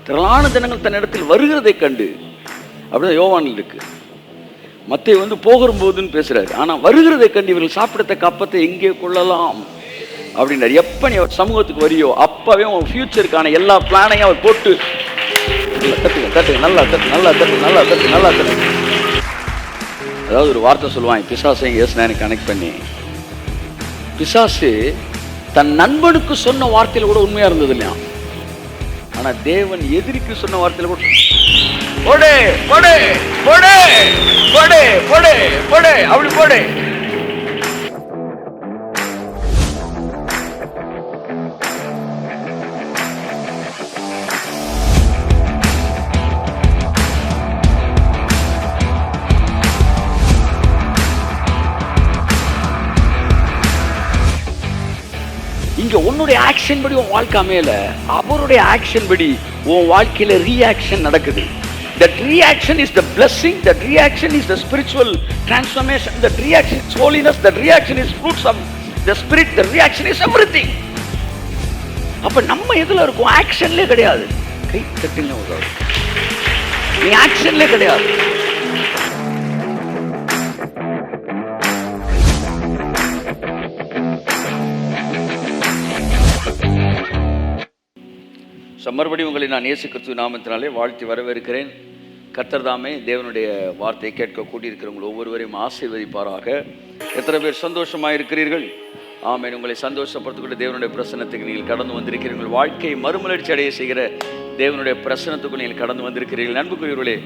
திரளான ஜனங்கள் தன்னிடத்தில் வருகிறதை கண்டு. அப்படிதான் யோவானில் இருக்கு. மத்தேயு வந்து போகும்போதுன்னு பேசுறாரு, ஆனா வருகிறதை கண்டு இவர்கள் சாப்பிடத்தக்க அப்பத்தை எங்கே கொள்ளலாம் அப்படின்னாரு. எப்ப நீ சமூகத்துக்கு வரியோ அப்பவே உன் ஃபியூச்சருக்கான எல்லா பிளானையும் அவர் போட்டு நல்லா தட்டு. அதாவது ஒரு வார்த்தை சொல்லுவாங்க, பிசாசையும் இயேசுநாதரையும் கனெக்ட் பண்ணி. பிசாசு தன் நண்பனுக்கு சொன்ன வார்த்தையில கூட உண்மையா இருந்தது இல்லையா? ஆனா தேவன் எதிரிக்கு சொன்ன வார்த்தையில கூட போடு போடு போடு போடு போடு போடு அப்படி போடு. இங்க உன்னுடைய ஆக்ஷன் படி உன் வாழ்க்கை அமையல, அவருடைய ஆக்ஷன் படி உன் வாழ்க்கையில ரியாக்ஷன் நடக்குது. That reaction is the blessing, that reaction is the spiritual transformation, that reaction is holiness, that reaction is fruits of the spirit, the reaction is everything. அப்ப நம்ம எதுல இருக்கும்? ஆக்ஷன்லயே கிடையாது. கை தட்டுங்க உதவு, நீ ஆக்ஷன்லயே கிடையாது. மறுபடியும் உங்களை நான் இயேசு கிறிஸ்து நாமத்தினாலே வாழ்த்தி வரவேற்கிறேன். கர்த்தர் தாமே தேவனுடைய வார்த்தையை கேட்க கூட்டியிருக்கிறவங்க ஒவ்வொருவரையும் ஆசீர்வதிப்பாராக. எத்தனை பேர் சந்தோஷமாக இருக்கிறீர்கள்? ஆமென். உங்களை சந்தோஷப்படுத்திக்கிட்டு தேவனுடைய பிரசன்னத்துக்கு நீங்கள் கடந்து வந்திருக்கிறீர்கள். வாழ்க்கையை மறுமலர்ச்சி அடைய செய்கிற தேவனுடைய பிரசன்னத்துக்கு நீங்கள் கடந்து வந்திருக்கிறீர்கள். அன்புக்குரியவர்களே,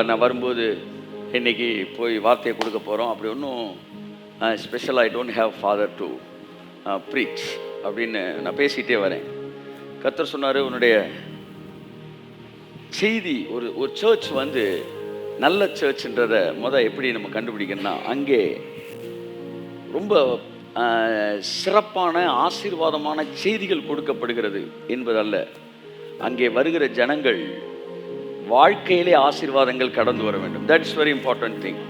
நான் வரும்போது இன்னைக்கு போய் வார்த்தையை கொடுக்க போகிறோம். அப்படி ஒன்றும் special I don't have father to preach அப்படின்னு நான் பேசிகிட்டே வரேன். கர்த்தர் சொன்னார், உன்னுடைய செய்தி ஒரு சர்ச் வந்து நல்ல சர்ச்ன்றதை எப்படி நம்ம கண்டுபிடிக்கணும்னா, அங்கே ரொம்ப சிறப்பான ஆசீர்வாதமான செய்திகள் கொடுக்கப்படுகிறது என்பதல்ல, அங்கே வருகிற ஜனங்கள் வாழ்க்கையிலே ஆசீர்வாதங்கள் கடந்து வர வேண்டும். That's very important thing.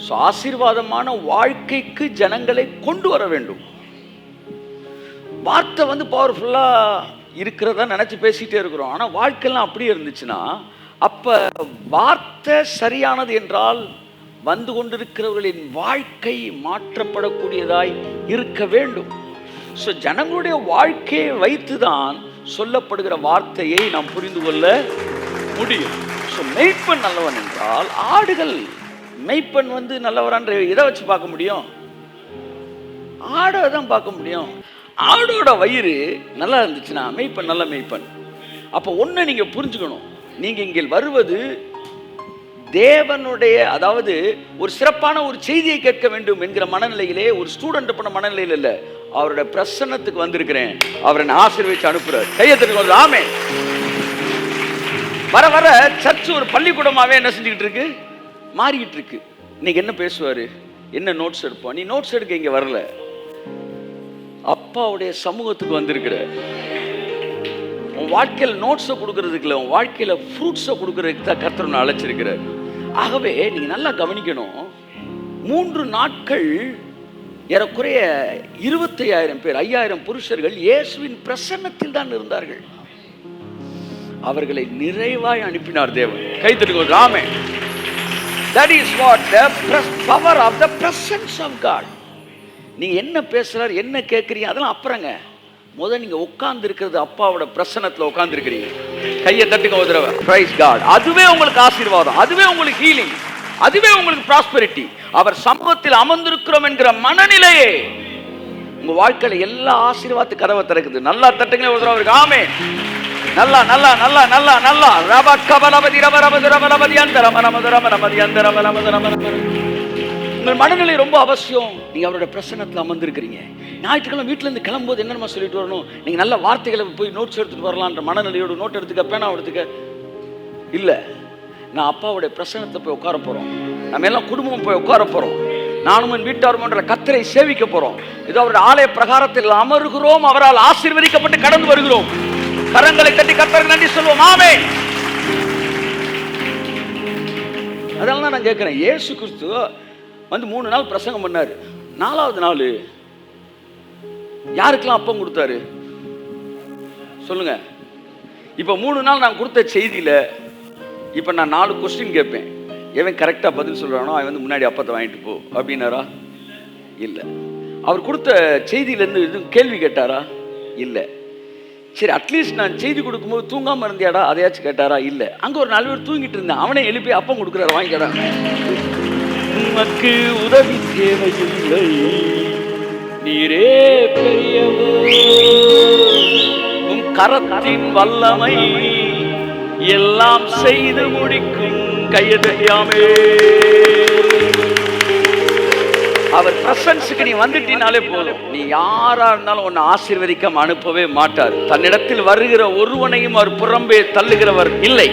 So ஆசீர்வாதமான வாழ்க்கைக்கு ஜனங்களை கொண்டு வர வேண்டும். வார்த்தை வந்து பவர்ஃபுல்லாக இருக்கிறதா நினச்சி பேசிகிட்டே இருக்கிறோம். ஆனால் வாழ்க்கைலாம் அப்படியே இருந்துச்சுன்னா, அப்போ வார்த்தை சரியானது என்றால் வந்து கொண்டிருக்கிறவர்களின் வாழ்க்கை மாற்றப்படக்கூடியதாய் இருக்க வேண்டும். ஸோ ஜனங்களுடைய வாழ்க்கையை வைத்து தான் சொல்லப்படுகிற வார்த்தையை நாம் புரிந்து கொள்ள முடியும். ஸோ மெய்ப்பன் நல்லவன் என்றால் ஆடுகள், மெய்ப்பன் வந்து நல்லவரான்ற இதை வச்சு பார்க்க முடியும்? ஆடை தான் பார்க்க முடியும். ஆடோட வயிறு நல்லா இருந்துச்சுன்னா மெய்ப்பன் நல்ல மெய்ப்பன். அப்போ ஒன்று நீங்கள் புரிஞ்சுக்கணும், நீங்கள் இங்கே வருவது தேவனுடைய, அதாவது ஒரு சிறப்பான ஒரு செய்தியை கேட்க வேண்டும் என்கிற மனநிலையிலே, ஒரு ஸ்டூடெண்ட் பண்ண மனநிலையில் இல்லை, அவருடைய பிரசன்னத்துக்கு வந்திருக்கிறேன், அவரை ஆசீர்வதிச்சு அனுப்புறார். கையத்துக்கு வந்து ஆமென். வர வர சர்ச் ஒரு பள்ளிக்கூடமாகவே என்ன செஞ்சுக்கிட்டு இருக்கு, மாறிக்கிட்டு இருக்கு. இன்னைக்கு என்ன பேசுவார், என்ன நோட்ஸ் எடுப்போம்? நீ நோட்ஸ் எடுக்க இங்கே வரல, அப்பாவுடைய சமூகத்துக்கு வந்திருக்கிற. உன் வாழ்க்கையில் நோட்ஸை கொடுக்கறதுக்கு இல்லை, உன் வாழ்க்கையில் ஃப்ரூட்ஸை கொடுக்கறதுக்கு தான் கர்த்தர் அழைச்சிருக்கிறார். ஆகவே நீங்கள் நல்லா கவனிக்கணும். 3 நாட்கள் ஏறக்குறைய 25,000 பேர், 5,000 புருஷர்கள் இயேசுவின் பிரசன்னத்தில் தான் இருந்தார்கள். அவர்களை நிறைவாய் அனுப்பினார் தேவன். கைத்தட்டுங்க ஆமென். That is what the power of the presence of God. நீங்கள் என்ன பேசுகிறார், என்ன கேட்குறீங்க, அதெல்லாம் அப்புறங்க. நீங்கள் உட்கார்ந்து இருக்கிறது அப்பாவோட பிரசன்னத்தில் உட்கார்ந்து இருக்கிறீங்க. கையை தட்டுங்க ஒரு தடவை. Praise God. அதுவே உங்களுக்கு ஆசீர்வாதம், அதுவே உங்களுக்கு ஹீலிங், அதுவே உங்களுக்கு ப்ராஸ்பெரிட்டி. அவர் சமூகத்தில் அமர்ந்திருக்கிறோம் என்கிற மனநிலையே உங்கள் வாழ்க்கையில் எல்லா ஆசீர்வாதத்து கதவை திறக்குது. நல்லா தட்டுங்க ஒரு தடவை. ஆமென். நல்லா நல்லா நல்லா நல்லா நல்லா ரப கபலபதி ரப ரபதி ரபலபதி அந்தர மனமத ரப ரபதி அந்தர மனமத ரப. உங்கள் மனநிலை ரொம்ப அவசியம். நீங்கள் அவரோட பிரசன்னத்தில் அமர்ந்திருக்கிறீங்க. ஞாயிற்றுக்கிழமை வீட்டிலேருந்து கிளம்பும்போது என்னென்ன சொல்லிட்டு வரணும், நீங்கள் நல்ல வார்த்தைகளை போய் நோட்ஸ் எடுத்துகிட்டு வரலான்ற மனநிலையோடு நோட் எடுத்துக்க, பேனா எடுத்துக்க இல்லை. நான் அப்பாவுடைய பிரசன்னத்தை போய் உட்கார போகிறோம், நம்ம எல்லாம் குடும்பம் போய் உட்கார போகிறோம், நானும் என் வீட்டாரும் என்ற கர்த்தரை சேவிக்க போகிறோம். இதோ அவருடைய ஆலய பிரகாரத்தில் அமருகிறோம், அவரால் ஆசீர்வதிக்கப்பட்டு கடந்து வருகிறோம். கரங்களை தட்டி கர்த்தருக்கு நன்றி சொல்வோம். ஆமென். அதனால தான் நான் கேட்குறேன், இயேசு கிறிஸ்து வந்து 3 நாள் பிரசங்கம் பண்ணார். 4வது நாள் யாருக்கெல்லாம் அப்பம் கொடுத்தாரு சொல்லுங்க? இப்போ 3 நாள் நான் கொடுத்த செய்தியில் இப்போ நான் 4 கொஸ்டின் கேட்பேன். எவன் கரெக்டாக பதில் சொல்கிறானோ அவன் வந்து முன்னாடி அப்பத்தை வாங்கிட்டு போ அப்படின்னாரா? இல்லை. அவர் கொடுத்த செய்தியிலேருந்து எதுவும் கேள்வி கேட்டாரா? இல்லை. சரி, அட்லீஸ்ட் நான் செய்தி கொடுக்கும்போது தூங்காமல் இருந்தியாடா அதையாச்சும் கேட்டாரா? இல்லை. அங்கே ஒரு 4 பேர் தூங்கிட்டு இருந்தேன், அவனே எழுப்பி அப்பம் கொடுக்குறாரு, வாங்கிக்கிறான். உனக்கு உதவி தேவையில்லை, நீரே பெரியவர், உன் கரத்தின் வல்லமை எல்லாம் செய்து முடிக்கும். கையை தெரியாமே அவர் பிரசன்ஸுக்கு நீ வந்துட்டினாலே போதும். நீ யாரா இருந்தாலும் உன்னை ஆசீர்வதிக்காம அனுப்பவே மாட்டார். தன்னிடத்தில் வருகிற ஒருவனையும் அவர் புறம்பே தள்ளுகிறவர் இல்லை.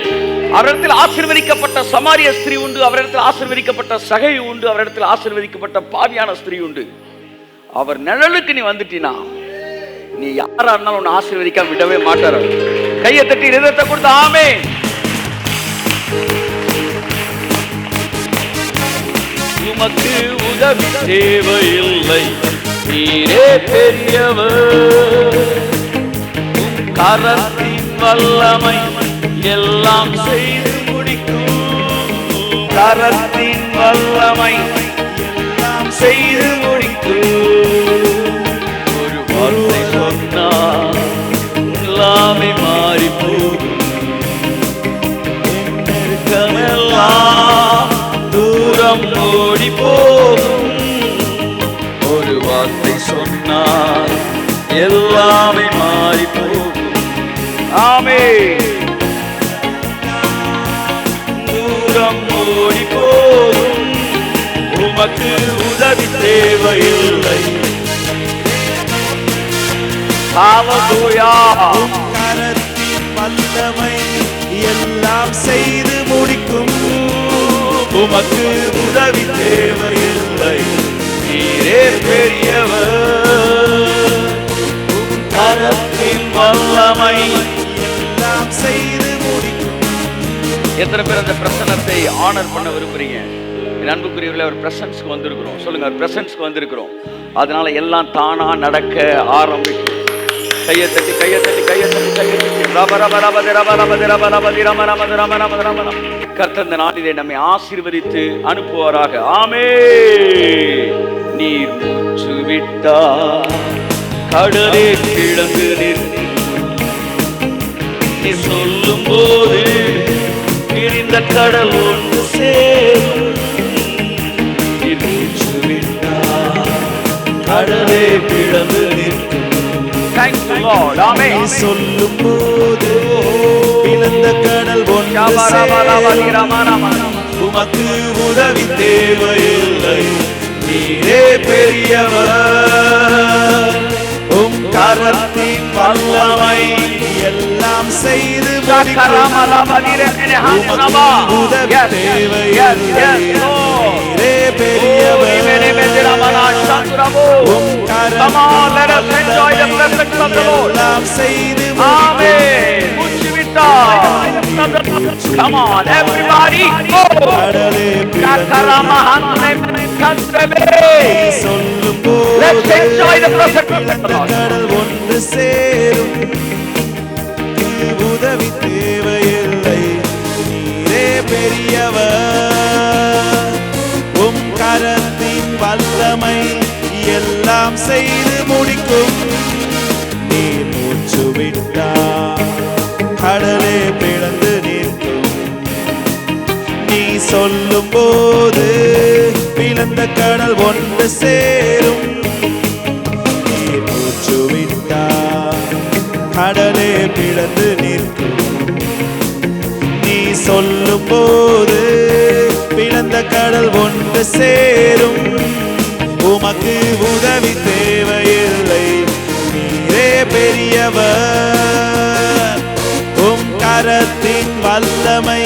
அவரிடத்தில் ஆசீர்வதிக்கப்பட்ட சமாரிய ஸ்திரீ உண்டு, அவரிடத்தில் ஆசீர்வதிக்கப்பட்ட சகை உண்டு, அவரிடத்தில் ஆசீர்வதிக்கப்பட்ட பாவியான ஸ்திரீ உண்டு. அவர் நிழலுக்கு நீ வந்துட்டினா நீ யாரா இருந்தாலும் உன்னை ஆசீர்வதிக்காம விடவே மாட்டார். கையை தட்டி இதயத்தை கொடுத்து ஆமென். உமக்கு உதவி தேவையில்லை, நீரே பெரியவர், உம் கரத்தின் வல்லமை எல்லாம் செய்து முடிக்கும். கரத்தின் வல்லமை எல்லாம் செய்து முடிக்கும். ஒரு வார்த்தை சொன்னால் எல்லாமே மாறி போகும். நெருக்கமெல்லாம் தூரம் ஓடி போகும். ஒரு வார்த்தை சொன்னால் எல்லாமே மாறி போகும். ஆமென். தூரம் ஓடி போகும். உமக்கு உதவி தேவையில்லை. கரத்தின் வல்லமை எல்லாம் செய்து முடிக்கும். உமக்கு உதவி தேவையில்லை, நீரே பெரியவர், கரத்தின் வல்லமை எல்லாம் செய்து முடிக்கும். எத்தனை பேர் அந்த பிரசன்னத்தை ஆனர் பண்ண விரும்புறீங்க? என் அன்புக்குரியவர்களே, அவர் பிரசன்ஸ்க்கு வந்திருக்கிறோம். சொல்லுங்க, அவர் பிரசன்ஸ்க்கு வந்திருக்கிறோம். அதனால எல்லாம் தானா நடக்க ஆரம்பிக்கும். கையை தட்டி கையை தட்டி கையை தட்டி கையை தட்டி கர்த்தர் இந்த நாளிலே நம்மை ஆசீர்வதித்து அனுப்புவாராக. ஆமென். நீர் மூச்சு விட்டார் கடலே கிடந்து நிற்கும். நீ சொல்லும் போது பிரிந்த கடல் ஒன்று சேரும். நீர் மூச்சு விட்டார் கடலே கிடந்து நிற்கும். Thank you Lord. Amen. சொல்லும் போது பிளந்த கடல் ஒன்று சேரும். உமக்கு உதவி தேவையில்லை, நீரே பெரியவர், உம் கரத்தின் வல்லமை எல்லாம் செய்து முடிக்கும். உதவி தேவையில்லை, நீரே பெரியவர், உம் கரத்தின் எல்லாம் செய்து முடிக்கும். Come on, everybody, go! Let's enjoy the presence of the Lord. கடல் ஒன்று சேரும். உதவி தேவையில்லை, நீரே பெரியவர், உம் கரத்தின் வல்லமை எல்லாம் செய்து முடிக்கும். நீர் மூச்சு விட்டார் கடலே பிளந்து நிற்கும். நீ சொல்லும் போது பிளந்த கடல் ஒன்று சேரும். நீர் மூச்சு விட்டார் கடலே பிளந்து நிற்கும். நீ சொல்லும் போது பிளந்த கடல் ஒன்று சேரும். உமக்கு உதவி தேவையில்லை, நீரே பெரியவர், உம் கரத்தின் வல்லமை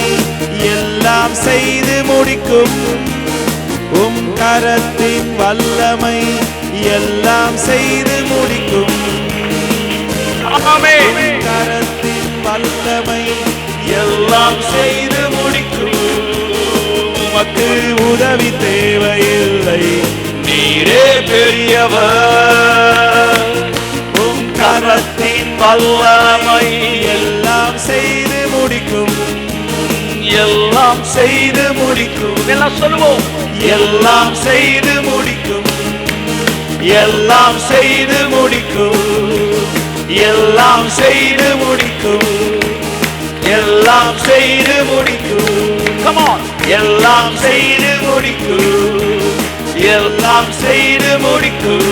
எல்லாம் செய்து முடிக்கும். உம் கரத்தின் வல்லமை எல்லாம் செய்து முடிக்கும். ஆமென். கரத்தின் வல்லமை எல்லாம் செய்து முடிக்கும். உமக்கு உதவி தேவையில்லை, நீரே பெரியவர், உம் கரத்தின் வல்லமை எல்லாம் செய்து முடிக்கும், எல்லாம் செய்து முடிக்கும். எல்லாம் சொல்லுவோம். எல்லாம் செய்து முடிக்கும், எல்லாம் செய்து முடிக்கும், எல்லாம் செய்து முடிக்கும், எல்லாம் செய்து முடிக்கும். Come on. எல்லாம் செய்து முடிக்கும், எல்லாம் செய்து முடிக்கும்,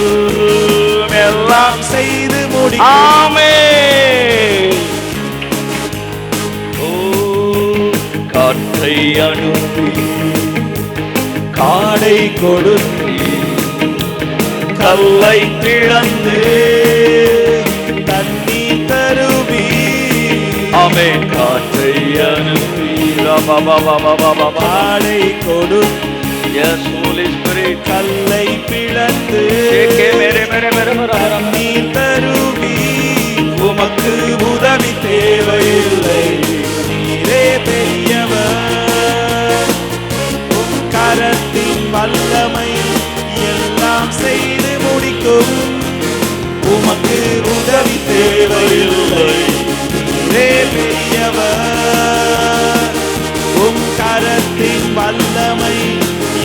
எல்லாம் செய்து முடிக்கும். ஆமென். ஓ, காற்றை அனுப்பி காடை கொடுத்து கல்லை பிளந்து தண்ணீர் தருவி. ஆமென். காற்றை அனுப்பி காடை கொடுத்து Yes, Holy Spirit. கல்லை பிளந்து தண்ணீர் தருவி. உமக்கு உதவி தேவையில்லை, நீரே பெரியவர். உம் கரத்தின் வல்லமை எல்லாம் செய்து முடிக்கும். உமக்கு உதவி தேவையில்லை, நீரே பெரியவர். உம் கரத்தின் வல்லமை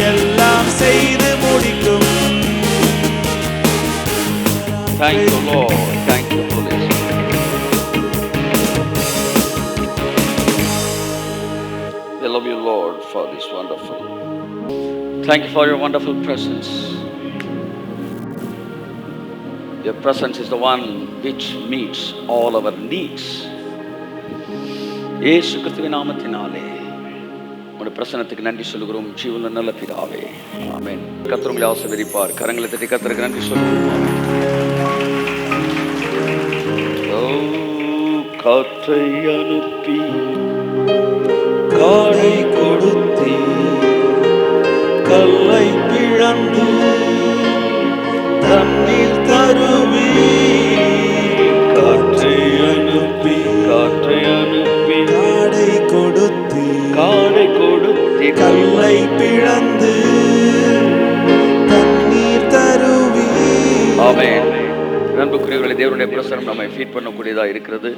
எல்லாம் செய்து முடிக்கும். Thank you, Lord. Thank you, Holy Spirit. I love you, Lord, for this wonderful. Thank you for your wonderful presence. Your presence is the one which meets all our needs. இயேசு கிறிஸ்துவின் நாமத்தினாலே உங்களுடைய பிரசன்னத்துக்கு நன்றி சொல்கிறோம். ஜீவனுள்ள நல்ல பிதாவே, ஆமென். கர்த்தர் உங்களை ஆசீர்வதிப்பார். கரங்களை தட்டி கர்த்தருக்கு நன்றி சொல்லுவோம். ஓ, காற்றை அனுப்பி காடை கொடுத்தி கல்லை பிளந்து தண்ணீர் தருவி. காற்றை அனுப்பி காற்றை அனுப்பி காடை கொடுத்தி காடை கொடுத்து கல்லை பிளந்து தண்ணீர் தருவி. ஆமென். அன்புக்குரியவர்களே, தேவனுடைய பிரசனம் நம்மை ஃபீட் பண்ணக்கூடியதாக இருக்கிறது.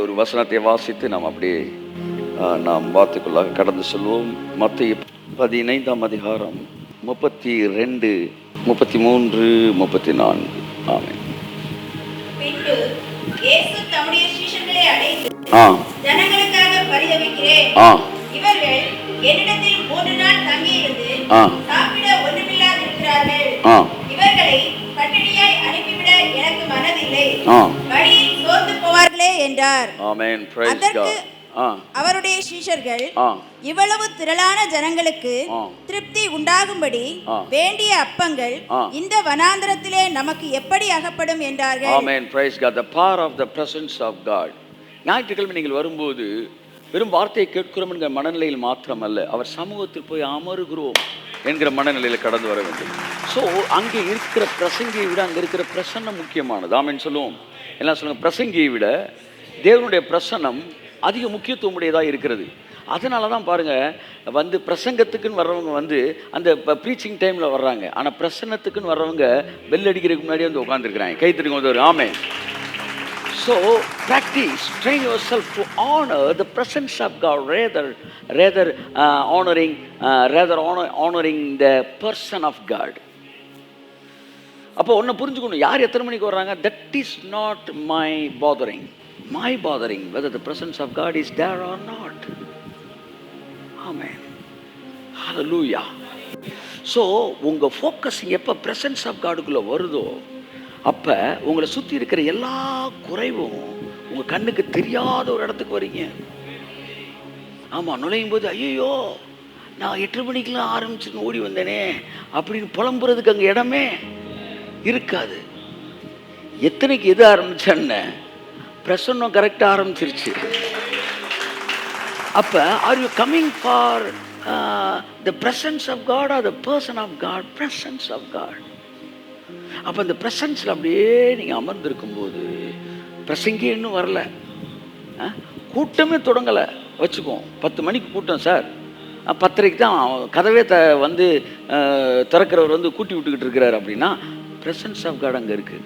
ஒரு வசனத்தை வாசித்து நாம் அப்படியே நாம் வார்த்தைக்குள்ளாக கடந்து செல்வோம். மத்தேயு 15ஆம் அதிகாரம் 32, 33, 34. ஆமென். பின்பு இயேசு தம்முடைய சீஷர்களை அழைத்து, ஆ ஜனங்களுக்காக பரிதபிக்கிறேன். ஆ இவர்கள் என்னிடத்தில் 3 நாள் தங்கியிருந்து ஆ சாப்பிட ஒன்றுமில்லாதிருக்கிறார்கள். ஆ இவர்களை பட்டினியாய் அனுப்பிவிட எனக்கு மனதில்லை. ஆ வழியில் சோர்ந்து போவார்களே என்றார். ஆமென். பிரைஸ் அதற்கு காட். ஆ அவருடைய சீஷர்கள், ஆ இவ்வளவு திரளான ஜனங்களுக்கு ஆ. திருப்தி உண்டாகும்படி ஆ. வேண்டிய அப்பங்கள் ஆ. இந்த வனாந்தரத்திலே நமக்கு எப்படி அகப்படும் என்றார்கள். Amen. Praise God. the power of the presence of God. ஞாயிற்றுக்கிழமை நீங்கள் வரும்போது வெறும் வார்த்தையை கேட்கிறோம் என்கிற மனநிலையில் மாத்திரமல்ல, அவர் சமூகத்தில் போய் அமருகிறோம் என்கிற மனநிலையில் கடந்து வர வேண்டும். ஸோ அங்கே இருக்கிற பிரசங்கியை விட அங்கே இருக்கிற பிரசன்னம் முக்கியமானது. ஆமென் சொல்லுவோம். எல்லாம் சொல்லுங்கள். பிரசங்கியை விட தேவனுடைய பிரசன்னம் அதிக முக்கியத்துவம் உடையதாக இருக்கிறது. அதனால தான் பாருங்கள், பிரசங்கத்துக்குன்னு வர்றவங்க அந்த ப்ரீச்சிங் டைமில் வர்றாங்க. ஆனால் பிரசன்னத்துக்குன்னு வர்றவங்க பெல் அடிக்கிறதுக்கு முன்னாடியே உட்காந்துருக்குறாங்க. கை தட்டுங்க. ஆமென். So practice, train yourself to honor the presence of God rather honoring the person of God. அப்போ ஒன்று புரிஞ்சுக்கணும், யார் எத்தனை மணிக்கு வர்றாங்க, that is not my bothering. My bothering whether the presence of God is there or not. Amen. Hallelujah. So உங்கள் focusing எப்போ presence of Godக்குள்ளே வருதோ அப்போ உங்களை சுற்றி இருக்கிற எல்லா குறைவும் உங்கள் கண்ணுக்கு தெரியாத ஒரு இடத்துக்கு வரீங்க. ஆமாம், நுழையும் போது ஐயோ நான் 8 மணிக்கெலாம் ஆரம்பிச்சுன்னு ஓடி வந்தேனே அப்படின்னு புலம்புறதுக்கு அங்கே இடமே இருக்காது. எத்தனைக்கு எது ஆரம்பிச்சேன்னு பிரசன்னம் கரெக்டாக ஆரம்பிச்சிருச்சு. அப்போ are you coming for the presence of God or the person of God? Presence of God. அப்போ அந்த ப்ரெசன்ஸில் அப்படியே நீங்கள் அமர்ந்திருக்கும்போது பிரசங்கே இன்னும் வரல, கூட்டமே தொடங்கலை வச்சுக்குவோம். 10 மணிக்கு கூட்டம் சார், 10:30க்கு தான் கதவே திறக்கிறவர் கூட்டி விட்டுக்கிட்டு இருக்கிறார் அப்படின்னா பிரசன்ஸ் ஆஃப் காட் அங்கே இருக்குது.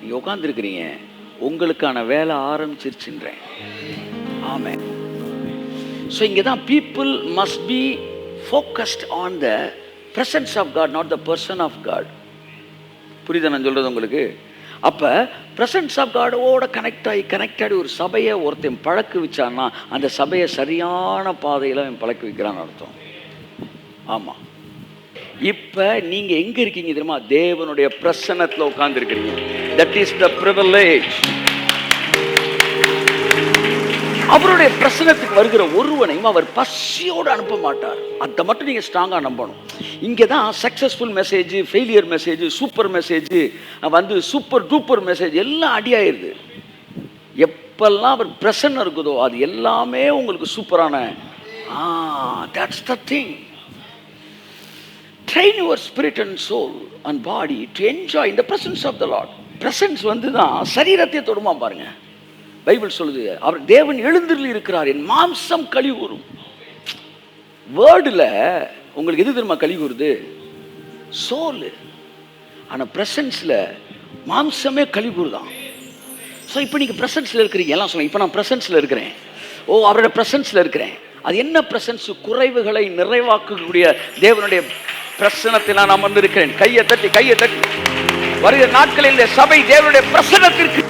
நீங்கள் உட்காந்துருக்கிறீங்க, உங்களுக்கான வேலை ஆரம்பிச்சிருச்சுன்றேன். ஆமென். ஸோ இங்கே தான் people must be focused on the presence of God, not the person of God. புரியுதா நான் சொல்கிறது உங்களுக்கு? அப்போ பிரசன்ஸ் ஆஃப் காடோட கனெக்ட் ஆகி ஒரு சபையை ஒருத்தன் பழக்க வச்சான்னா அந்த சபையை சரியான பாதையில் அவன் பழக்க வைக்கிறான்னு அர்த்தம். ஆமாம். இப்போ நீங்கள் எங்கே இருக்கீங்க தெரியுமா? தேவனுடைய பிரசன்னத்தில் உட்கார்ந்துருக்கிறீங்க. That is the privilege. அவருடைய பிரசனத்துக்கு வருகிற ஒருவனையும் அவர் பசியோடு அனுப்ப மாட்டார். அதை மட்டும் நீங்கள் ஸ்ட்ராங்காக நம்பணும். இங்கே தான் successful message, failure message, super message, super duper message எல்லாம் அடியாயிருது. எப்பெல்லாம் அவர் பிரசன்னம் இருக்குதோ அது எல்லாமே உங்களுக்கு சூப்பரான. that's the thing. Train your spirit and soul and body to enjoy in the presence of the Lord. Presence தான் சரீரத்தை தொடுமா பாருங்க. பைபிள் சொல்லுது, அவர் தேவன் எழுந்திருள் இருக்கிறார், என் மாம்சம் கழி கூறும். வேர்டில் உங்களுக்கு எது தெரியுமா கழி கூறுது? சோல். ஆனால் பிரசன்ஸில் மாம்சமே கழி கூறுதான். ஸோ இப்போ நீங்கள் பிரசன்ஸில் இருக்கிறீங்க. எல்லாம் சொல்லுங்க, இப்போ நான் பிரசன்ஸில் இருக்கிறேன். அவரோட பிரசன்ஸில் இருக்கிறேன். அது என்ன பிரசன்ஸ்? குறைவுகளை நிறைவாக்கக்கூடிய தேவனுடைய பிரசனத்தில் நான் அமர்ந்திருக்கிறேன். கையை தட்டி வருகிற நாட்களில் இந்த சபை தேவனுடைய பிரசனத்திற்கு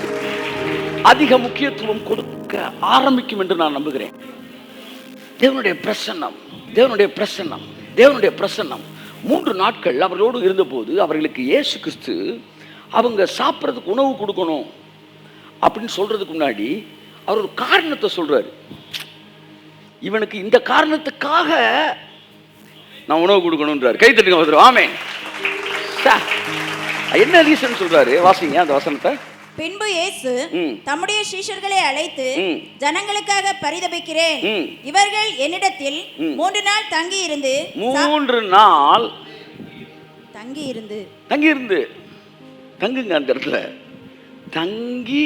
அதிக முக்கியத்துவம் கொடுக்க ஆரம்பிக்கும் என்று நான் நம்புகிறேன். தேவனுடைய பிரசன்னம் 3 நாட்கள் அவர்களோடு இருந்தபோது அவர்களுக்கு இயேசு கிறிஸ்து அவங்க சாப்பிட்றதுக்கு உணவு கொடுக்கணும் அப்படின்னு சொல்றதுக்கு முன்னாடி அவர் ஒரு காரணத்தை சொல்றாரு. இவனுக்கு இந்த காரணத்துக்காக நான் உணவு கொடுக்கணும்ன்றார். கை தட்டுங்க வந்துடும். ஆமென். என்ன ரீசன் சொல்றாரு? வாசிங்க அந்த வசனத்தை. பின்பு இயேசு தம்முடைய சீஷர்களை அழைத்து, ஜனங்களுக்காக பரிதபிக்கிறேன், இவர்கள் என்னிடத்தில் 3 நாள் தங்கி இருந்து தங்குங்க அந்த இடத்துல தங்கி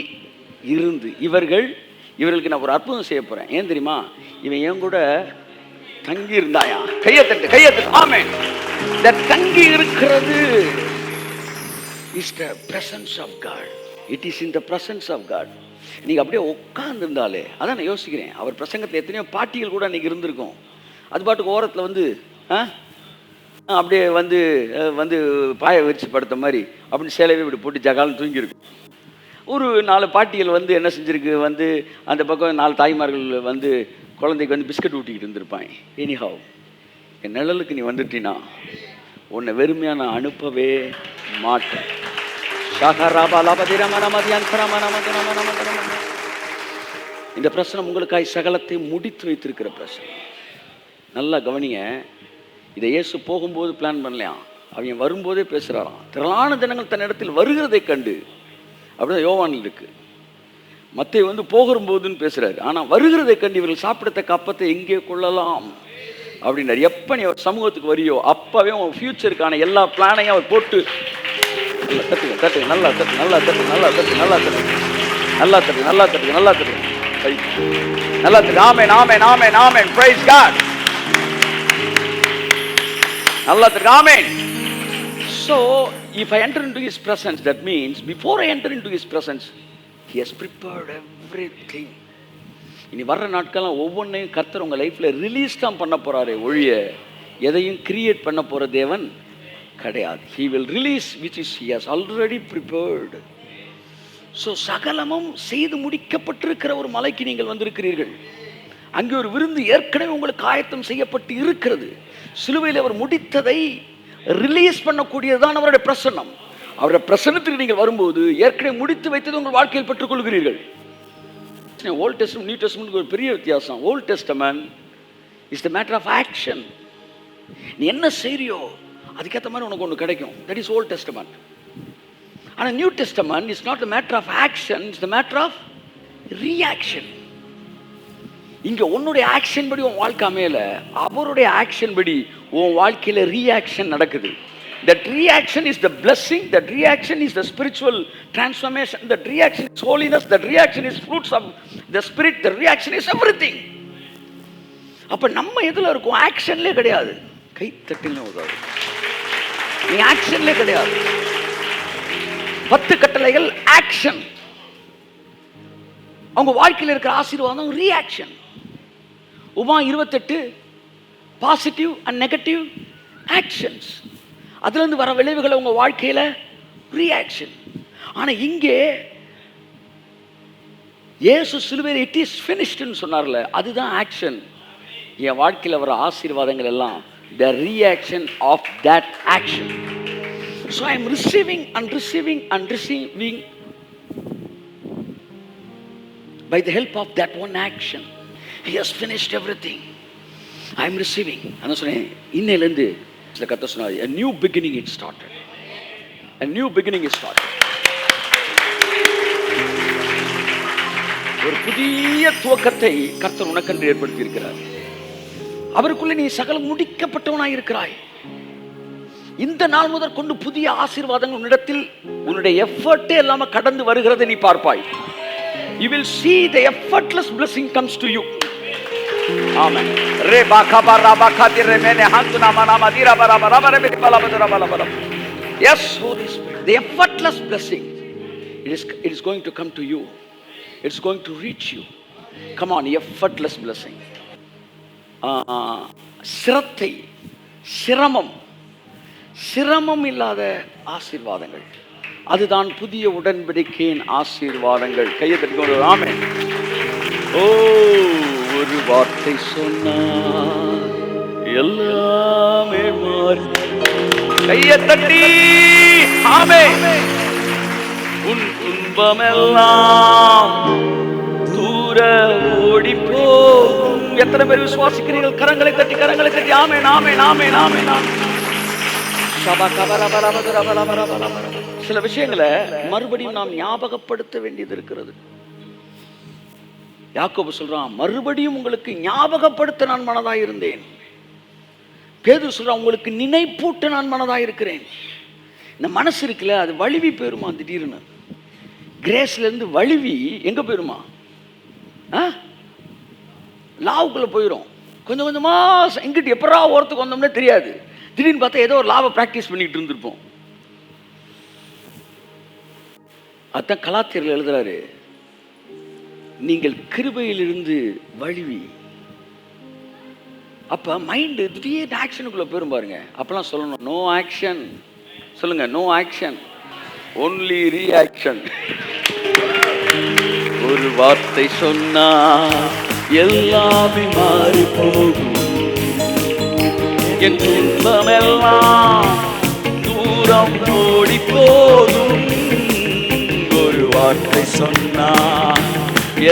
இருந்து இவர்களுக்கு நான் ஒரு அற்புதம் செய்ய போறேன். ஏன் தெரியுமா? இவன் என் கூட தங்கி இருந்தாயா? கையத்தட்டு. ஆமென். தங்கி இருக்கிறது is the presence of God. It is in the presence of God. நீங்கள் அப்படியே உட்கார்ந்து இருந்தாலே, அதான் நான் யோசிக்கிறேன், அவர் பிரசங்கத்தில் எத்தனையோ பாட்டிகள் கூட அன்றைக்கி இருந்திருக்கும். அது பாட்டுக்கு ஓரத்தில் அப்படியே வந்து பாய விரிச்சு படுத்த மாதிரி அப்படின்னு சேலையை இப்படி போட்டு ஜகால்னு தூங்கியிருக்கும். ஒரு 4 பாட்டிகள் என்ன செஞ்சுருக்கு, அந்த பக்கம் 4 தாய்மார்கள் குழந்தைக்கு பிஸ்கட் ஊட்டிக்கிட்டு இருந்திருப்பாங்க. எனிஹாவ், என் நிழலுக்கு நீ வந்துட்டீன்னா உன்னை வெறுமையாக நான் அனுப்பவே மாட்டேன். இந்த பிரச்சனை உங்களுக்காய் சகலத்தை முடித்து வைத்திருக்கிற பிரச்சனை. நல்லா கவனிங்க. இதை இயேசு போகும்போது பிளான் பண்ணலையாம், அவங்க வரும்போதே பேசுகிறாராம். திரளான ஜனங்கள் தன்னிடத்தில் வருகிறதை கண்டு, அப்படிதான் யோவானில் இருக்கு. மத்தேயு போகும்போதுன்னு பேசுறாரு, ஆனால் வருகிறதை கண்டு இவர்கள் சாப்பிடத்தக்க அப்பத்தை எங்கே கொள்ளலாம் அப்படின்னாரு. எப்போ நீ சமூகத்துக்கு வரியோ அப்பவே உன் ஃபியூச்சருக்கான எல்லா பிளானையும் அவர் போட்டு நல்லா தட்டு. Amen, amen, amen, amen. Praise God. நல்லா தட்டு. ஆமென். So if I enter into his presence, that means before I enter into his presence, he has prepared everything. இனி வர்ற நாட்கள்லாம் ஒவ்வொன்றையும் கர்த்தர் உங்கள் லைஃப்பில் ரிலீஸ் தான் பண்ண போகிறாரே ஒழிய எதையும் கிரியேட் பண்ண போகிற தேவன் கிடையாது. He will release which is he has already prepared. So சகலமும் செய்து முடிக்கப்பட்டிருக்கிற ஒரு மலைக்கு நீங்கள் வந்திருக்கிறீர்கள். அங்கே ஒரு விருந்து ஏற்கனவே உங்களுக்கு ஆயத்தம் செய்யப்பட்டு இருக்கிறது. சிலுவையில் அவர் முடித்ததை ரிலீஸ் பண்ணக்கூடியதுதான் அவருடைய பிரசன்னம். அவருடைய பிரசன்னத்துக்கு நீங்கள் வரும்போது ஏற்கனவே முடித்து வைத்தது உங்கள் வாழ்க்கையில் பெற்றுக்கொள்கிறீர்கள். ஓல்ட் டெஸ்டமென்ட் நியூ டெஸ்டமென்ட் ஒரு பெரிய வித்தியாசம். Old Testament is the matter of action. நீ என்ன செய்றியோ அதுக்கேற்ற மாதிரி உனக்கு ஒன்று கிடைக்கும். That is Old Testament. ஆனால் New Testament is not the matter of action, it's the matter of reaction. இங்கே உன்னுடைய ஆக்ஷன் படி உன் வாழ்க்கை அமையல, அவருடைய ஆக்ஷன் படி உன் வாழ்க்கையில் ரியாக்ஷன் நடக்குது. That reaction is the blessing, that reaction is the spiritual transformation, that reaction is holiness, that reaction is fruits of the spirit, the reaction is everything. அப்ப நம்ம எதுல இருக்கோம்? ஆக்ஷன்லே கிடையாது. கை தட்டில உதவு. நீ ஆக்ஷன்லே கிடையாது. 10 கட்டளைகள் ஆக்ஷன். அவங்க வாழ்க்கையில் இருக்கிற ஆசீர்வாதம் reaction. Uma 28 positive and negative actions. அதுல இருந்து வர விளைவுகள் உங்க வாழ்க்கையில ரியாக்ஷன். ஆனா இங்கே இயேசு சிலுவையில் இட் இஸ் ஃபினிஷ்ட்னு சொன்னார்ல, அதுதான் ஆக்ஷன். என் வாழ்க்கையில் வர ஆசீர்வாதங்கள் எல்லாம் the reaction of that action. So I am receiving and receiving and receiving by the help of that one action. He has finished everything. I am receiving. அதான் சொன்னேன், இன்னையிலிருந்து சில கர்த்தர் சொன்னார், a new beginning it started. A new beginning is started. ஒரு புதிய துவக்கத்தை கர்த்தர் உனக்கென்று ஏற்படுத்தி இருக்கிறார். அவருக்குள்ளே நீ சகலம் முடிக்கப்பட்டவனாய் இருக்கிறாய். இந்த நாள் முதல் கொண்டு புதிய ஆசீர்வாதங்கள் உன்னிடத்தில் உன்னுடைய எஃபர்ட்டே இல்லாம கடந்து வருகிறதை நீ பார்ப்பாய். You will see the effortless blessing comes to you. Amen. Re ba ka ba ra ba ka di re me ne hantu na ma na ma di ra ba ra ba ra ba re me ba la ba ra ba la ba la. Yes, Holy Spirit. The effortless blessing it is going to come to you. It's going to reach you. Come on, effortless blessing. சிரத்தை, சிரமம் இல்லாத ஆசீர்வாதங்கள், அதுதான் புதிய உடன்படிக்கையின் ஆசீர்வாதங்கள். கையை தட்டி ஆமென். ஓ, ஒரு வார்த்தை சொன்னார் எல்லாமே மாறி. கையை தட்டி ஆமென். உன் துன்பமெல்லாம் தூர ஓடி போகும். எத்தனை பேர் விசுவாசிக்கிறீர்கள்? கரங்களை தட்டி ஆமென் ஆமென் ஆமென் ஆமென். சில விஷயங்களை மறுபடியும் நாம் ஞாபகப்படுத்த வேண்டியது இருக்கிறது. யாக்கோபு சொல்றான், மறுபடியும் உங்களுக்கு ஞாபகப்படுத்த நான் மனதாய் இருந்தேன். பேதுரு சொல்றான், உங்களுக்கு நினைப்பூட்ட நான் மனதாய் இருக்கிறேன். இந்த மனசு இருக்குல்ல, அது வழுவி போயிருமா திடீர்னு. கிரேஸ்ல இருந்து வழுவி எங்க போயிருமா? லாவுக்குள்ள போயிடும். கொஞ்சம் கொஞ்சமா எங்கிட்ட எப்பரா ஓரத்துக்கு வந்தோம்னே தெரியாது. திடீர்னு பார்த்தா ஏதோ ஒரு லாவை பிராக்டிஸ் பண்ணிட்டு இருந்திருப்போம். அதான் கலாத்தியர்கள் எழுதுறாரு, நீங்கள் கிருபையிலிருந்து வழுவி. அப்ப மைண்ட் திடீர்னு ஆக்ஷனுக்குள்ள போயிரும் பாருங்க. அப்பெல்லாம் சொல்லணும், நோ ஆக்ஷன். சொல்லுங்க, நோ ஆக்ஷன், ஒன்லி ரியாக்ஷன். ஒரு வார்த்தை சொன்னா எல்லாமே மாறி போகும். என் துன்பமெல்லாம் தூரம் ஓடி போகும். ஒரு வார்த்தை சொன்னா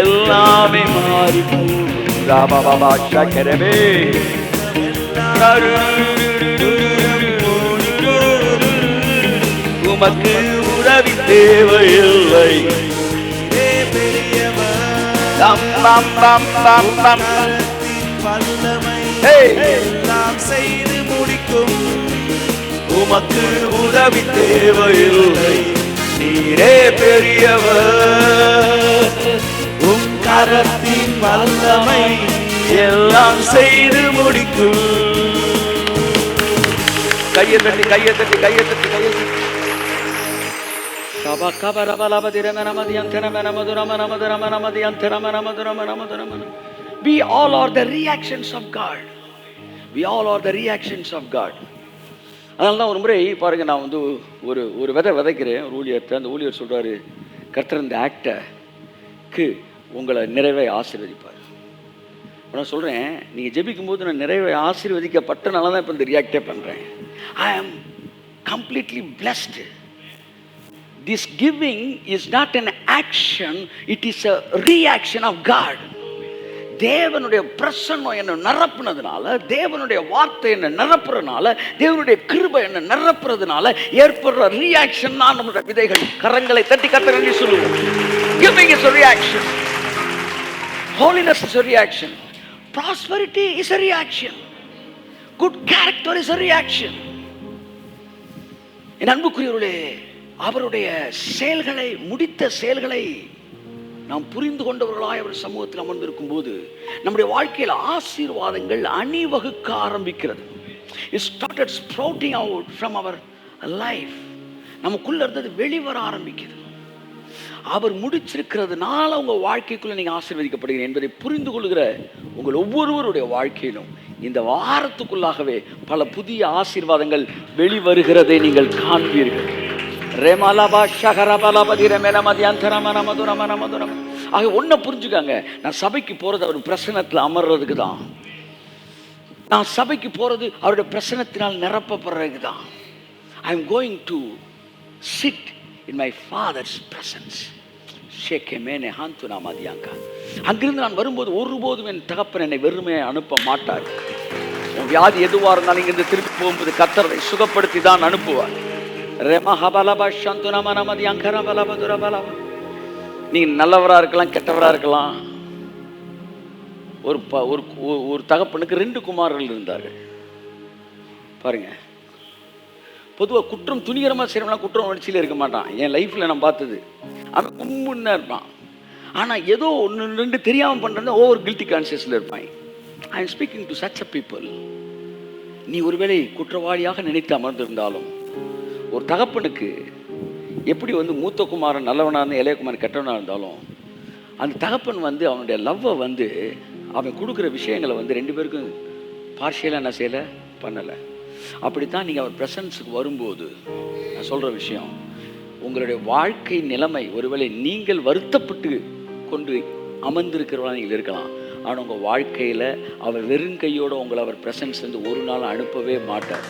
எல்லாமே மாறி போகும். ராபாபா சக்கரவே உமக்கு உதவி தேவையில்லை. எல்லாம் செய்து முடிக்கும். உமக்கு உதவி தேவையில்லை. நீரே பெரியவர். உம் கரத்தின் வல்லமை எல்லாம் செய்து முடிக்கும். கையை தட்டி We all are the reactions of God. We all are the reactions of God. அதனால தான் ஒரு முறை பாருங்க, நான் வந்து ஒரு விதைக்கிறேன் ஒரு ஊழியர்கிட்ட. அந்த ஊழியர் சொல்றாரு, கர்த்தர் இந்த ஆக்டருக்கு உங்களை நிறைவை ஆசீர்வதிப்பார். நான் சொல்றேன், நீங்க ஜெபிக்கும் போது நான் நிறைவை ஆசீர்வதிக்கப்பட்டனால தான் இப்போ இந்த ரியாக்டே பண்றேன். I am completely blessed. This giving is not an action, it is a reaction of God. தேவனுடைய பிரசன்னம் என்ன நிரப்புனதுனால, தேவனுடைய வார்த்தை என்ன நிரப்புறதுனால, தேவனுடைய கிருபை என்ன நிரப்புறதுனால ஏற்படுற ரியாக்ஷன் தான் நம்முடைய விதைகள். கரங்களை தட்டி கர்த்தரை நன்றி சொல்லுவோம். Giving is a reaction. Holiness is a reaction. Prosperity is a reaction. Good character is a reaction. என் அன்புக்குரியவர்களே, அவருடைய செயல்களை, முடித்த செயல்களை நாம் புரிந்து கொண்டவர்களாய் அவர் சமூகத்தில் அமர்ந்திருக்கும் போது நம்முடைய வாழ்க்கையில் ஆசீர்வாதங்கள் அணிவகுக்க ஆரம்பிக்கிறது. It started sprouting out from our life. நமக்குள்ள இருந்தது வெளிவர ஆரம்பிக்குது. அவர் முடிச்சிருக்கிறதுனால உங்க வாழ்க்கைக்குள்ள நீங்க ஆசீர்வதிக்கப்படுகிறீங்க என்பதை புரிந்து கொள்கிற உங்கள் ஒவ்வொருவருடைய வாழ்க்கையிலும் இந்த வாரத்துக்குள்ளாகவே பல புதிய ஆசீர்வாதங்கள் வெளிவருகிறதை நீங்கள் காண்பீர்கள். ஆக ஒன்ன புரிஞ்சுக்காங்க, நான் சபைக்கு போறது அவர் பிரசன்னத்தில் அமர்றதுக்கு தான். நான் சபைக்கு போறது அவருடைய பிரசன்னத்தினால் நிரப்பப்படுறதுக்கு தான். I am going to sit in my father's presence. அங்கிருந்து நான் வரும்போது ஒருபோதும் என் தகப்பன் என்னை வெறுமையை அனுப்ப மாட்டார். உன் வியாதி எதுவாக இருந்தாலும் இங்கிருந்து திருப்பி போகும்போது கர்த்தரை சுகப்படுத்தி தான் அனுப்புவார். நீ நல்லவரா இருக்கலாம், கெட்டவரா இருக்கலாம். ஒரு தகப்பனுக்கு 2 குமாரர்கள் இருந்தார்கள். பாருங்க, பொதுவாக குற்றம் துணிகரமாக செய்யறவங்களாம் குற்றம் உணர்ச்சியில் இருக்க மாட்டான். என் லைஃப்பில் நான் பார்த்தது அவன் கும்புன்னா இருப்பான். ஆனால் ஏதோ 1-2 தெரியாமல் பண்ணுறது ஓவர் கில்ட்டி கான்சியஸில் இருப்பான். I am speaking to such a people. நீ ஒருவேளை குற்றவாளியாக நினைத்து அமர்ந்திருந்தாலும், ஒரு தகப்பனுக்கு எப்படி மூத்த குமாரன் நல்லவனாக இருந்தால் இளையகுமாரன் கெட்டவனாக இருந்தாலும், அந்த தகப்பன் அவனுடைய லவ்வை அவன் கொடுக்குற விஷயங்களை 2 பேருக்கும் பார்ஷியலாக என்ன செய்யலை, பண்ணலை. அப்படித்தான் நீங்கள் அவர் ப்ரெசன்ஸுக்கு வரும்போது நான் சொல்கிற விஷயம், உங்களுடைய வாழ்க்கை நிலைமை ஒருவேளை நீங்கள் வருத்தப்பட்டு கொண்டு அமர்ந்திருக்கிறவா நீங்கள் இருக்கலாம். ஆனால் உங்கள் வாழ்க்கையில் அவர் வெறுங்கையோடு உங்களை அவர் ப்ரெசன்ஸ் ஒரு நாள் அனுப்பவே மாட்டார்.